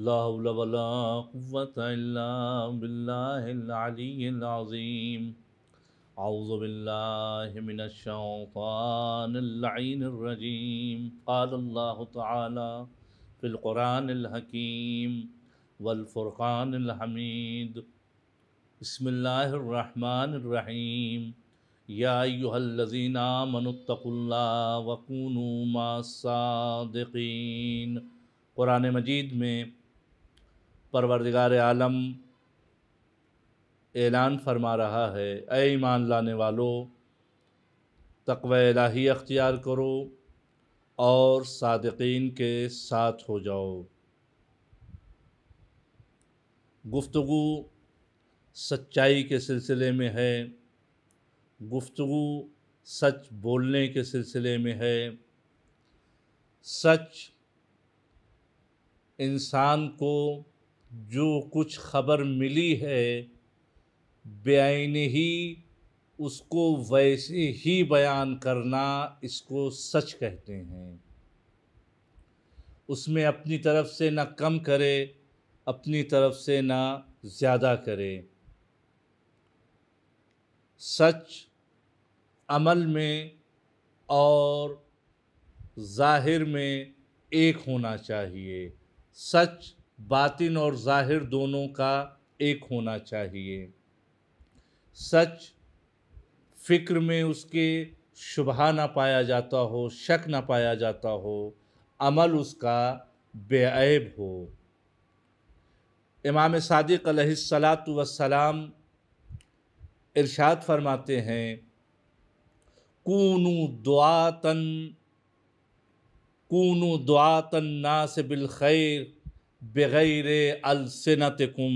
لا حول ولا قوة إلا بالله العلي العظيم. أعوذ بالله من الشيطان اللعين الرجيم. قال الله تعالى في القرآن الحكيم والفرقان الحميد. بسم الله الرحمن الرحيم. یا ایہا الذین آمنوا اتقوا اللہ وکونوا مع الصادقین. قرآن مجید میں پروردگار عالم اعلان فرما رہا ہے، اے ایمان لانے والو، تقوی الہی اختیار کرو اور صادقین کے ساتھ ہو جاؤ. گفتگو سچائی کے سلسلے میں ہے، گفتگو سچ بولنے کے سلسلے میں ہے. سچ انسان کو جو کچھ خبر ملی ہے بعینہ ہی اس کو ویسے ہی بیان کرنا، اس کو سچ کہتے ہیں. اس میں اپنی طرف سے نہ کم کرے، اپنی طرف سے نہ زیادہ کرے. سچ عمل میں اور ظاہر میں ایک ہونا چاہیے. سچ باطن اور ظاہر دونوں کا ایک ہونا چاہیے. سچ فکر میں اس کے شبہہ نہ پایا جاتا ہو، شک نہ پایا جاتا ہو، عمل اس کا بے عیب ہو. امام صادق علیہ الصلاۃ والسلام ارشاد فرماتے ہیں، کونوا دعاة الناس بالخیر بغیر السنتکم.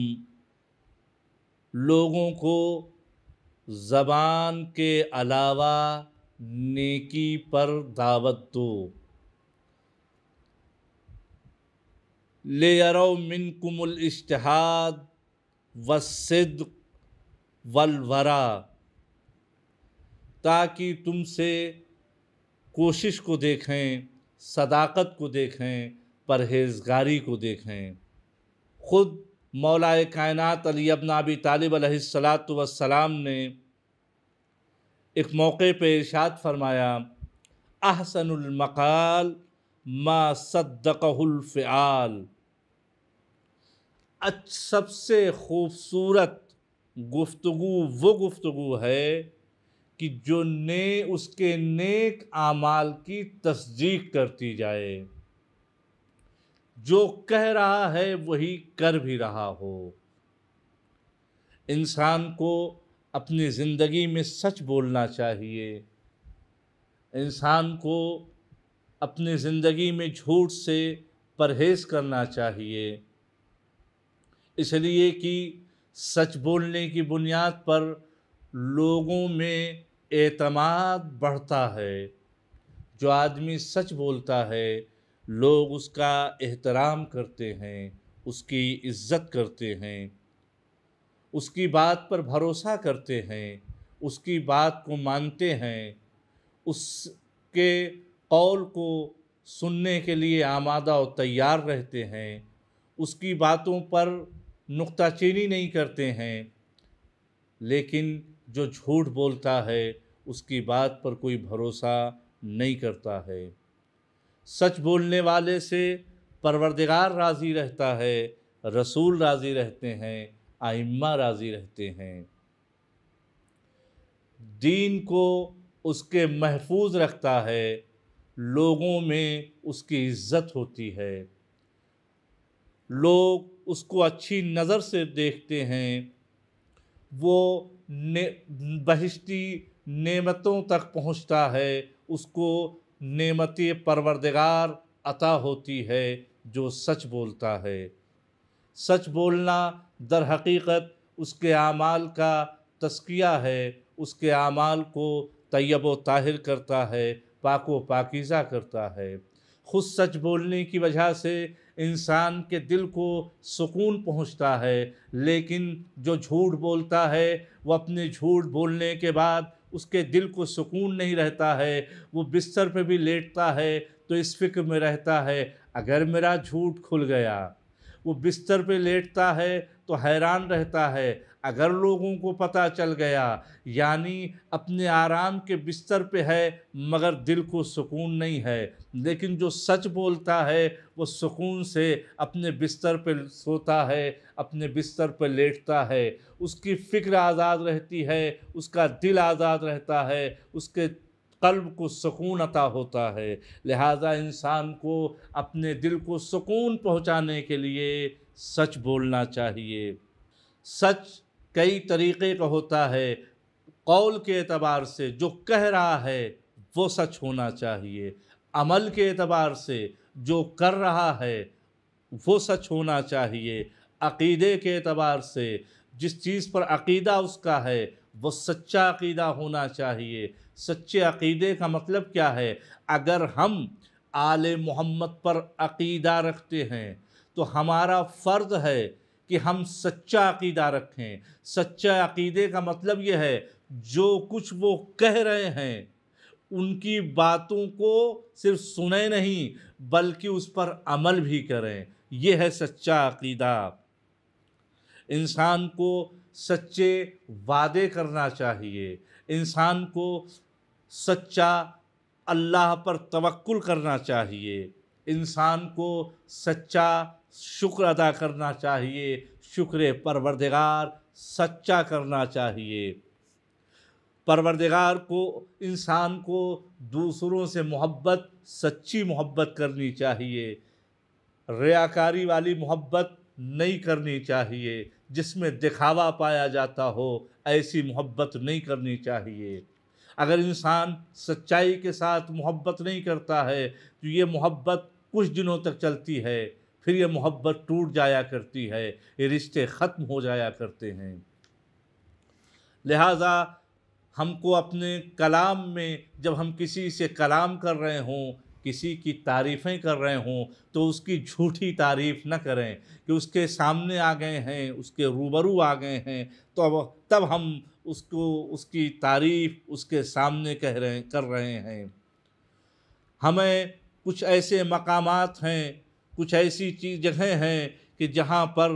لوگوں کو زبان کے علاوہ نیکی پر دعوت دو. لیروا منکم الاجتہاد والصدق والورع. تاکہ تم سے کوشش کو دیکھیں، صداقت کو دیکھیں، پرہیزگاری کو دیکھیں. خود مولا کائنات علی ابن ابی طالب علیہ الصلاۃ والسلام نے ایک موقع پہ ارشاد فرمایا، احسن المقال ما صدقہ الفعال. سب سے خوبصورت گفتگو وہ گفتگو ہے کہ جو اس کے نیک اعمال کی تصدیق کرتی جائے. جو کہہ رہا ہے وہی کر بھی رہا ہو. انسان کو اپنی زندگی میں سچ بولنا چاہیے. انسان کو اپنی زندگی میں جھوٹ سے پرہیز کرنا چاہیے. اس لیے کہ سچ بولنے کی بنیاد پر لوگوں میں اعتماد بڑھتا ہے. جو آدمی سچ بولتا ہے لوگ اس کا احترام کرتے ہیں، اس کی عزت کرتے ہیں، اس کی بات پر بھروسہ کرتے ہیں، اس کی بات کو مانتے ہیں، اس کے قول کو سننے کے لیے آمادہ و تیار رہتے ہیں، اس کی باتوں پر نکتہ چینی نہیں کرتے ہیں. لیکن جو جھوٹ بولتا ہے اس کی بات پر کوئی بھروسہ نہیں کرتا ہے. سچ بولنے والے سے پروردگار راضی رہتا ہے، رسول راضی رہتے ہیں، ائمہ راضی رہتے ہیں. دین کو اس کے محفوظ رکھتا ہے، لوگوں میں اس کی عزت ہوتی ہے، لوگ اس کو اچھی نظر سے دیکھتے ہیں، وہ بہشتی نعمتوں تک پہنچتا ہے، اس کو نعمت پروردگار عطا ہوتی ہے جو سچ بولتا ہے. سچ بولنا در حقیقت اس کے اعمال کا تزکیہ ہے، اس کے اعمال کو طیب و طاہر کرتا ہے، پاک و پاکیزہ کرتا ہے. خود سچ بولنے کی وجہ سے انسان کے دل کو سکون پہنچتا ہے. لیکن جو جھوٹ بولتا ہے وہ اپنے جھوٹ بولنے کے بعد اس کے دل کو سکون نہیں رہتا ہے. وہ بستر پہ بھی لیٹتا ہے تو اس فکر میں رہتا ہے اگر میرا جھوٹ کھل گیا، وہ بستر پہ لیٹتا ہے تو حیران رہتا ہے، اگر لوگوں کو پتہ چل گیا، یعنی اپنے آرام کے بستر پہ ہے مگر دل کو سکون نہیں ہے۔ لیکن جو سچ بولتا ہے وہ سکون سے اپنے بستر پہ سوتا ہے، اپنے بستر پہ لیٹتا ہے، اس کی فکر آزاد رہتی ہے، اس کا دل آزاد رہتا ہے، اس کے قلب کو سکون عطا ہوتا ہے۔ لہٰذا انسان کو اپنے دل کو سکون پہنچانے کے لیے سچ بولنا چاہیے۔ سچ کئی طریقے کا ہوتا ہے۔ قول کے اعتبار سے جو کہہ رہا ہے وہ سچ ہونا چاہیے، عمل کے اعتبار سے جو کر رہا ہے وہ سچ ہونا چاہیے، عقیدے کے اعتبار سے جس چیز پر عقیدہ اس کا ہے وہ سچا عقیدہ ہونا چاہیے۔ سچے عقیدے کا مطلب کیا ہے؟ اگر ہم آل محمد پر عقیدہ رکھتے ہیں تو ہمارا فرض ہے کہ ہم سچا عقیدہ رکھیں۔ سچا عقیدے کا مطلب یہ ہے جو کچھ وہ کہہ رہے ہیں ان کی باتوں کو صرف سنیں نہیں بلکہ اس پر عمل بھی کریں، یہ ہے سچا عقیدہ۔ انسان کو سچے وعدے کرنا چاہیے، انسان کو سچا اللہ پر توکل کرنا چاہیے، انسان کو سچا شکر ادا کرنا چاہیے، شکر پروردگار سچا کرنا چاہیے۔ پروردگار کو، انسان کو دوسروں سے محبت، سچی محبت کرنی چاہیے، ریاکاری والی محبت نہیں کرنی چاہیے، جس میں دکھاوا پایا جاتا ہو ایسی محبت نہیں کرنی چاہیے۔ اگر انسان سچائی کے ساتھ محبت نہیں کرتا ہے تو یہ محبت کچھ دنوں تک چلتی ہے، پھر یہ محبت ٹوٹ جایا کرتی ہے، یہ رشتے ختم ہو جایا کرتے ہیں۔ لہٰذا ہم کو اپنے کلام میں جب ہم کسی سے کلام کر رہے ہوں، کسی کی تعریفیں کر رہے ہوں تو اس کی جھوٹی تعریف نہ کریں کہ اس کے سامنے آ گئے ہیں، اس کے روبرو آ گئے ہیں تو تب ہم اس کو، اس کی تعریف اس کے سامنے کر رہے ہیں۔ ہمیں کچھ ایسے مقامات ہیں، کچھ ایسی جگہیں ہیں کہ جہاں پر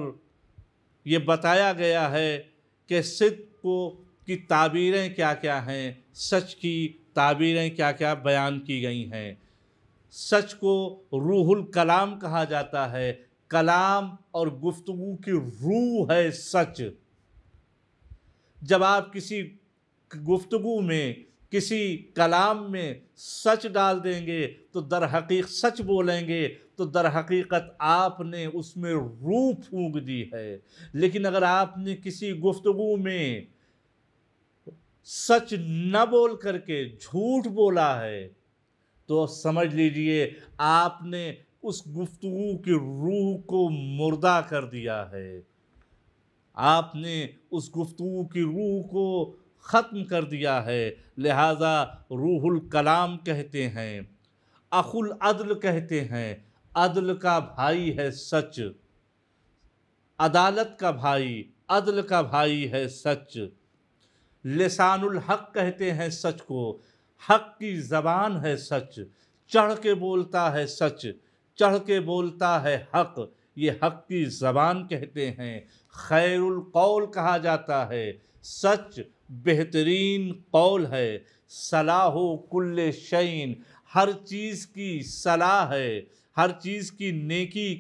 یہ بتایا گیا ہے کہ صدق کی تعبیریں کیا کیا ہیں، سچ کی تعبیریں کیا کیا بیان کی گئی ہیں۔ سچ کو روح الکلام کہا جاتا ہے، کلام اور گفتگو کی روح ہے سچ۔ جب آپ کسی گفتگو میں، کسی کلام میں سچ ڈال دیں گے تو در حقیقت سچ بولیں گے تو در حقیقت آپ نے اس میں روح پھونک دی ہے۔ لیکن اگر آپ نے کسی گفتگو میں سچ نہ بول کر کے جھوٹ بولا ہے تو سمجھ لیجئے آپ نے اس گفتگو کی روح کو مردہ کر دیا ہے، آپ نے اس گفتگو کی روح کو ختم کر دیا ہے۔ لہٰذا روح الکلام کہتے ہیں، اخو العدل کہتے ہیں، عدل کا بھائی ہے سچ، عدالت کا بھائی، عدل کا بھائی ہے سچ۔ لسان الحق کہتے ہیں سچ کو، حق کی زبان ہے سچ، چڑھ کے بولتا ہے سچ، چڑھ کے بولتا ہے حق، یہ حق کی زبان کہتے ہیں۔ خیر القول کہا جاتا ہے، سچ بہترین قول ہے۔ صلاح کل شیء، ہر چیز کی صلاح ہے، ہر چیز کی نیکی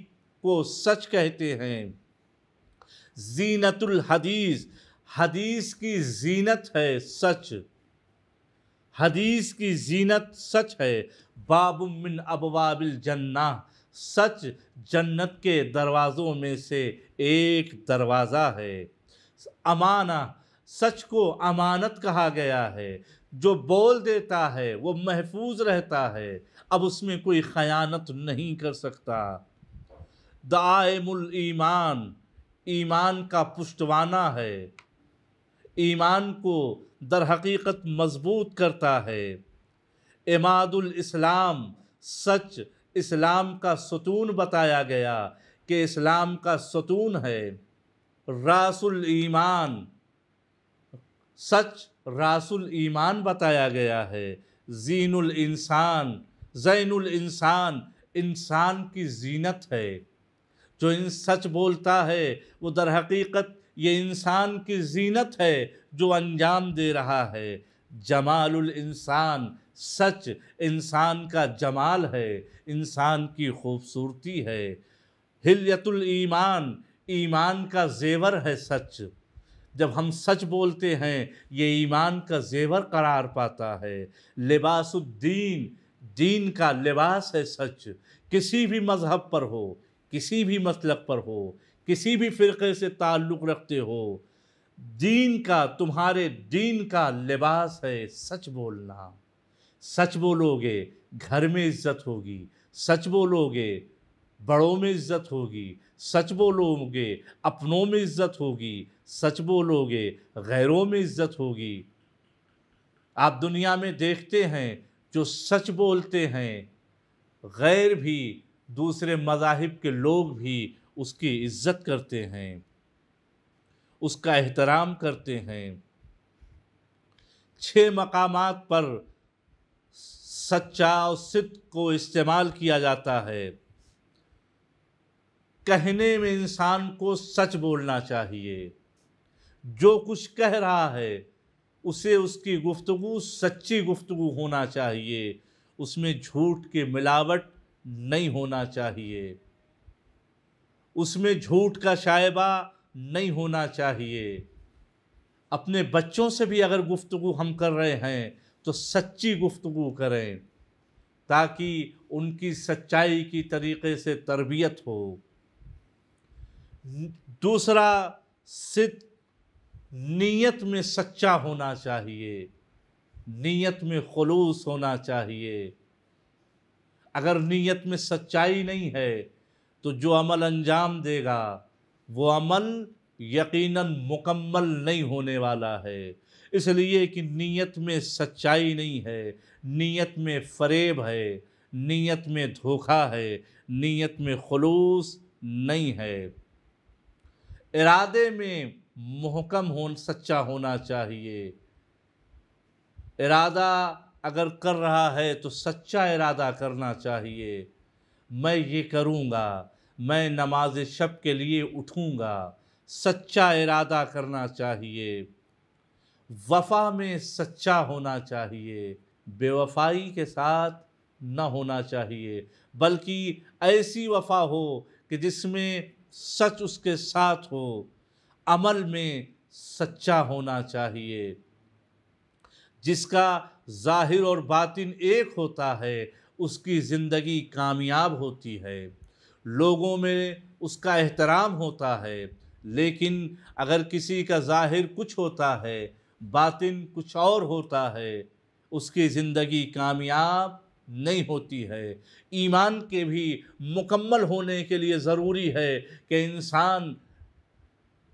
کو سچ کہتے ہیں۔ زینت الحدیث، حدیث کی زینت ہے سچ، حدیث کی زینت سچ ہے۔ باب من ابواب الجنہ، سچ جنت کے دروازوں میں سے ایک دروازہ ہے۔ امانہ، سچ کو امانت کہا گیا ہے، جو بول دیتا ہے وہ محفوظ رہتا ہے، اب اس میں کوئی خیانت نہیں کر سکتا۔ دائم الایمان، ایمان کا پشتوانہ ہے، ایمان کو در حقیقت مضبوط کرتا ہے۔ عماد الاسلام، سچ اسلام کا ستون بتایا گیا کہ اسلام کا ستون ہے۔ راس الایمان، سچ راس الایمان بتایا گیا ہے۔ زین الانسان، زین الانسان، انسان کی زینت ہے۔ جو سچ بولتا ہے وہ در حقیقت یہ انسان کی زینت ہے جو انجام دے رہا ہے۔ جمال الانسان، سچ انسان کا جمال ہے، انسان کی خوبصورتی ہے۔ حلیت الایمان، ایمان کا زیور ہے سچ۔ جب ہم سچ بولتے ہیں یہ ایمان کا زیور قرار پاتا ہے۔ لباس الدین، دین کا لباس ہے سچ۔ کسی بھی مذہب پر ہو، کسی بھی مسلک پر ہو، کسی بھی فرقے سے تعلق رکھتے ہو، دین کا، تمہارے دین کا لباس ہے سچ بولنا۔ سچ بولو گے گھر میں عزت ہوگی، سچ بولو گے بڑوں میں عزت ہوگی، سچ بولو گے اپنوں میں عزت ہوگی، سچ بولو گے غیروں میں عزت ہوگی۔ آپ دنیا میں دیکھتے ہیں جو سچ بولتے ہیں غیر بھی، دوسرے مذاہب کے لوگ بھی اس کی عزت کرتے ہیں، اس کا احترام کرتے ہیں۔ 6 مقامات پر سچا اور صدق کو استعمال کیا جاتا ہے۔ کہنے میں انسان کو سچ بولنا چاہیے، جو کچھ کہہ رہا ہے اسے اس کی گفتگو سچی گفتگو ہونا چاہیے، اس میں جھوٹ کی ملاوٹ نہیں ہونا چاہیے، اس میں جھوٹ کا شائبہ نہیں ہونا چاہیے۔ اپنے بچوں سے بھی اگر گفتگو ہم کر رہے ہیں تو سچی گفتگو کریں تاکہ ان کی سچائی کی طریقے سے تربیت ہو۔ دوسرا، صدق، نیت میں سچا ہونا چاہیے، نیت میں خلوص ہونا چاہیے۔ اگر نیت میں سچائی نہیں ہے تو جو عمل انجام دے گا وہ عمل یقیناً مکمل نہیں ہونے والا ہے، اس لیے کہ نیت میں سچائی نہیں ہے، نیت میں فریب ہے، نیت میں دھوکہ ہے، نیت میں خلوص نہیں ہے۔ ارادے میں محکم سچا ہونا چاہیے، ارادہ اگر کر رہا ہے تو سچا ارادہ کرنا چاہیے۔ میں یہ کروں گا، میں نماز شب کے لیے اٹھوں گا، سچا ارادہ کرنا چاہیے۔ وفا میں سچا ہونا چاہیے، بے وفائی کے ساتھ نہ ہونا چاہیے، بلکہ ایسی وفا ہو کہ جس میں سچ اس کے ساتھ ہو، عمل میں سچا ہونا چاہیے۔ جس کا ظاہر اور باطن ایک ہوتا ہے اس کی زندگی کامیاب ہوتی ہے، لوگوں میں اس کا احترام ہوتا ہے۔ لیکن اگر کسی کا ظاہر کچھ ہوتا ہے، باطن کچھ اور ہوتا ہے، اس کی زندگی کامیاب نہیں ہوتی ہے۔ ایمان کے بھی مکمل ہونے کے لیے ضروری ہے کہ انسان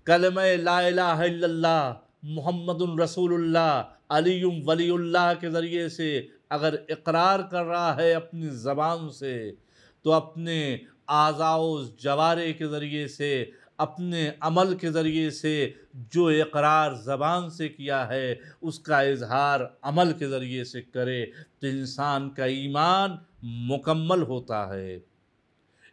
کلمہ لا الہ الا اللہ محمد رسول اللہ علی ولی اللہ کے ذریعے سے اگر اقرار کر رہا ہے اپنی زبان سے، تو اپنے اعضاء و جوارح کے ذریعے سے، اپنے عمل کے ذریعے سے جو اقرار زبان سے کیا ہے اس کا اظہار عمل کے ذریعے سے کرے تو انسان کا ایمان مکمل ہوتا ہے،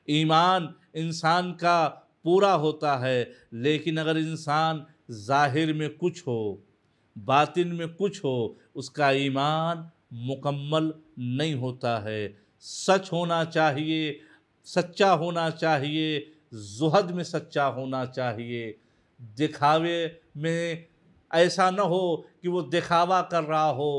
ایمان انسان کا پورا ہوتا ہے۔ لیکن اگر انسان ظاہر میں کچھ ہو، باطن میں کچھ ہو، اس کا ایمان مکمل نہیں ہوتا ہے۔ سچ ہونا چاہیے، سچا ہونا چاہیے، زہد میں سچا ہونا چاہیے۔ دکھاوے میں ایسا نہ ہو کہ وہ دکھاوا کر رہا ہو،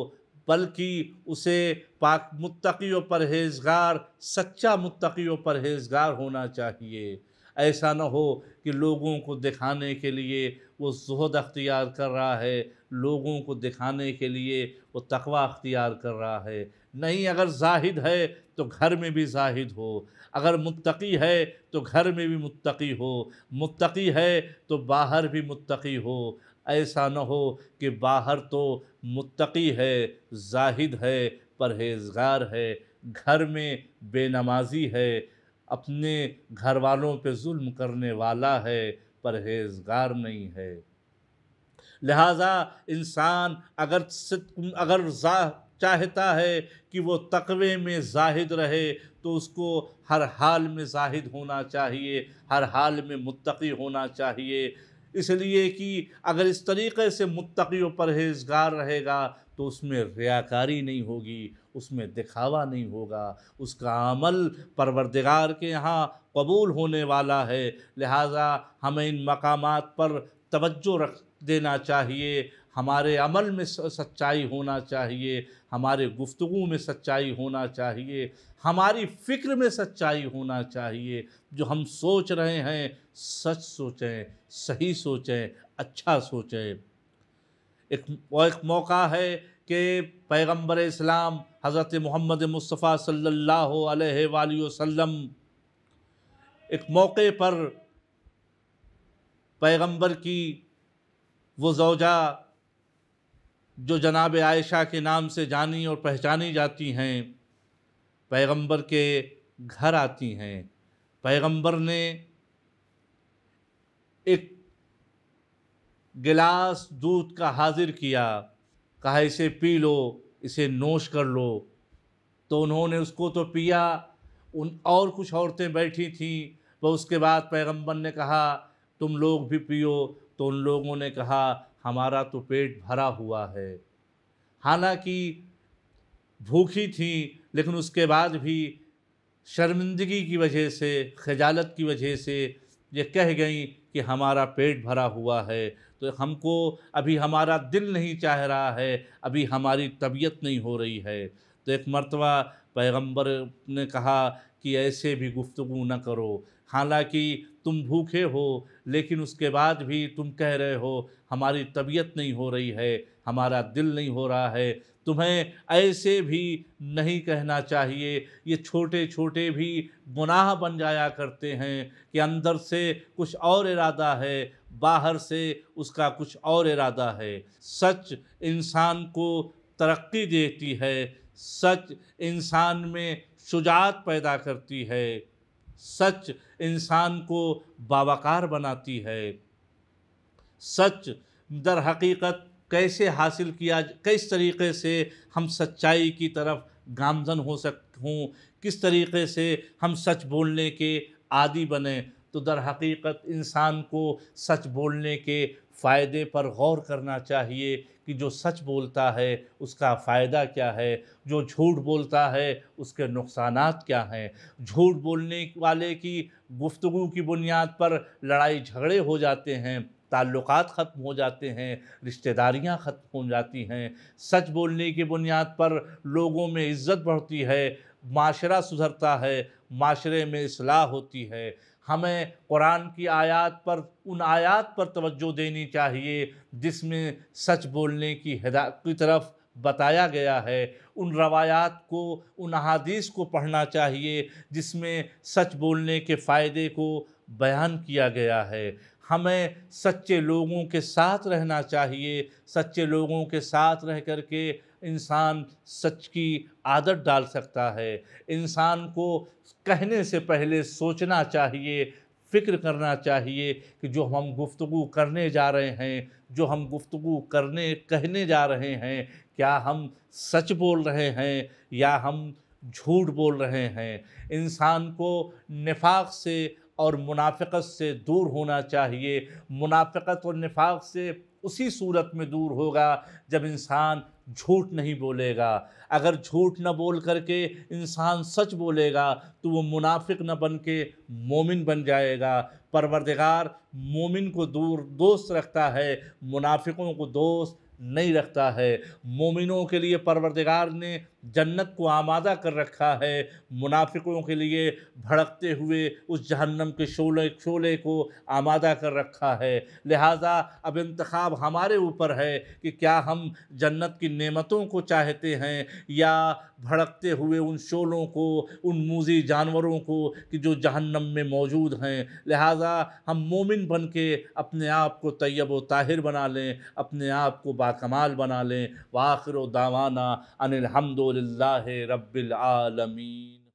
بلکہ اسے پاک متقی و پرہیزگار، سچا متقی و پرہیزگار ہونا چاہیے۔ ایسا نہ ہو کہ لوگوں کو دکھانے کے لیے وہ زہد اختیار کر رہا ہے، لوگوں کو دکھانے کے لیے وہ تقوی اختیار کر رہا ہے۔ نہیں، اگر زاہد ہے تو گھر میں بھی زاہد ہو، اگر متقی ہے تو گھر میں بھی متقی ہو، متقی ہے تو باہر بھی متقی ہو۔ ایسا نہ ہو کہ باہر تو متقی ہے، زاہد ہے، پرہیزگار ہے، گھر میں بے نمازی ہے، اپنے گھر والوں پہ ظلم کرنے والا ہے، پرہیزگار نہیں ہے۔ لہٰذا انسان اگر چاہتا ہے کہ وہ تقوی میں زاہد رہے تو اس کو ہر حال میں زاہد ہونا چاہیے، ہر حال میں متقی ہونا چاہیے، اس لیے کہ اگر اس طریقے سے متقی و پرہیزگار رہے گا تو اس میں ریاکاری نہیں ہوگی، اس میں دکھاوا نہیں ہوگا، اس کا عمل پروردگار کے یہاں قبول ہونے والا ہے۔ لہٰذا ہمیں ان مقامات پر توجہ رکھ دینا چاہیے، ہمارے عمل میں سچائی ہونا چاہیے، ہمارے گفتگو میں سچائی ہونا چاہیے، ہماری فکر میں سچائی ہونا چاہیے، جو ہم سوچ رہے ہیں سچ سوچیں، صحیح سوچیں، اچھا سوچیں۔ ایک موقع ہے کہ پیغمبر اسلام حضرت محمد مصطفیٰ صلی اللہ علیہ وآلہ وسلم ایک موقع پر پیغمبر کی وہ زوجہ جو جناب عائشہ کے نام سے جانی اور پہچانی جاتی ہیں، پیغمبر کے گھر آتی ہیں۔ پیغمبر نے ایک گلاس دودھ کا حاضر کیا، کہا اسے پی لو، اسے نوش کر لو، تو انہوں نے اس کو تو پیا، اور کچھ عورتیں بیٹھی تھیں، وہ اس کے بعد پیغمبر نے کہا تم لوگ بھی پیو، تو ان لوگوں نے کہا ہمارا تو پیٹ بھرا ہوا ہے، حالانکہ بھوکی تھیں، لیکن اس کے بعد بھی شرمندگی کی وجہ سے، خجالت کی وجہ سے یہ کہہ گئیں کہ ہمارا پیٹ بھرا ہوا ہے، تو ہم کو ابھی ہمارا دل نہیں چاہ رہا ہے، ابھی ہماری طبیعت نہیں ہو رہی ہے۔ تو ایک مرتبہ پیغمبر نے کہا کہ ایسے بھی گفتگو نہ کرو، حالانکہ تم بھوکے ہو لیکن اس کے بعد بھی تم کہہ رہے ہو ہماری طبیعت نہیں ہو رہی ہے، ہمارا دل نہیں ہو رہا ہے، تمہیں ایسے بھی نہیں کہنا چاہیے۔ یہ چھوٹے چھوٹے بھی گناہ بن جایا کرتے ہیں کہ اندر سے کچھ اور ارادہ ہے، باہر سے اس کا کچھ اور ارادہ ہے۔ سچ انسان کو ترقی دیتی ہے، سچ انسان میں شجاعت پیدا کرتی ہے، سچ انسان کو باوقار بناتی ہے۔ سچ در حقیقت کیسے حاصل کیا، کس طریقے سے ہم سچائی کی طرف گامزن ہوں، کس طریقے سے ہم سچ بولنے کے عادی بنیں، تو در حقیقت انسان کو سچ بولنے کے فائدے پر غور کرنا چاہیے کہ جو سچ بولتا ہے اس کا فائدہ کیا ہے، جو جھوٹ بولتا ہے اس کے نقصانات کیا ہیں۔ جھوٹ بولنے والے کی گفتگو کی بنیاد پر لڑائی جھگڑے ہو جاتے ہیں، تعلقات ختم ہو جاتے ہیں، رشتہ داریاں ختم ہو جاتی ہیں۔ سچ بولنے کی بنیاد پر لوگوں میں عزت بڑھتی ہے، معاشرہ سدھرتا ہے، معاشرے میں اصلاح ہوتی ہے۔ ہمیں قرآن کی آیات پر، ان آیات پر توجہ دینی چاہیے جس میں سچ بولنے کی ہدایت کی طرف بتایا گیا ہے، ان روایات کو، ان احادیث کو پڑھنا چاہیے جس میں سچ بولنے کے فائدے کو بیان کیا گیا ہے۔ ہمیں سچے لوگوں کے ساتھ رہنا چاہیے، سچے لوگوں کے ساتھ رہ کر کے انسان سچ کی عادت ڈال سکتا ہے۔ انسان کو کہنے سے پہلے سوچنا چاہیے، فکر کرنا چاہیے کہ جو ہم گفتگو کرنے جا رہے ہیں، جو ہم گفتگو کہنے جا رہے ہیں، کیا ہم سچ بول رہے ہیں یا ہم جھوٹ بول رہے ہیں۔ انسان کو نفاق سے اور منافقت سے دور ہونا چاہیے۔ منافقت اور نفاق سے اسی صورت میں دور ہوگا جب انسان جھوٹ نہیں بولے گا۔ اگر جھوٹ نہ بول کر کے انسان سچ بولے گا تو وہ منافق نہ بن کے مومن بن جائے گا۔ پروردگار مومن کو دوست رکھتا ہے، منافقوں کو دوست نہیں رکھتا ہے۔ مومنوں کے لیے پروردگار نے جنت کو آمادہ کر رکھا ہے، منافقوں کے لیے بھڑکتے ہوئے اس جہنم کے شعلے کو آمادہ کر رکھا ہے۔ لہٰذا اب انتخاب ہمارے اوپر ہے کہ کیا ہم جنت کی نعمتوں کو چاہتے ہیں یا بھڑکتے ہوئے ان شعلوں کو، ان موذی جانوروں کو کہ جو جہنم میں موجود ہیں۔ لہٰذا ہم مومن بن کے اپنے آپ کو طیب و طاہر بنا لیں، اپنے آپ کو باکمال بنا لیں۔ وآخر دعوانا ان الحمد للہ رب العالمین۔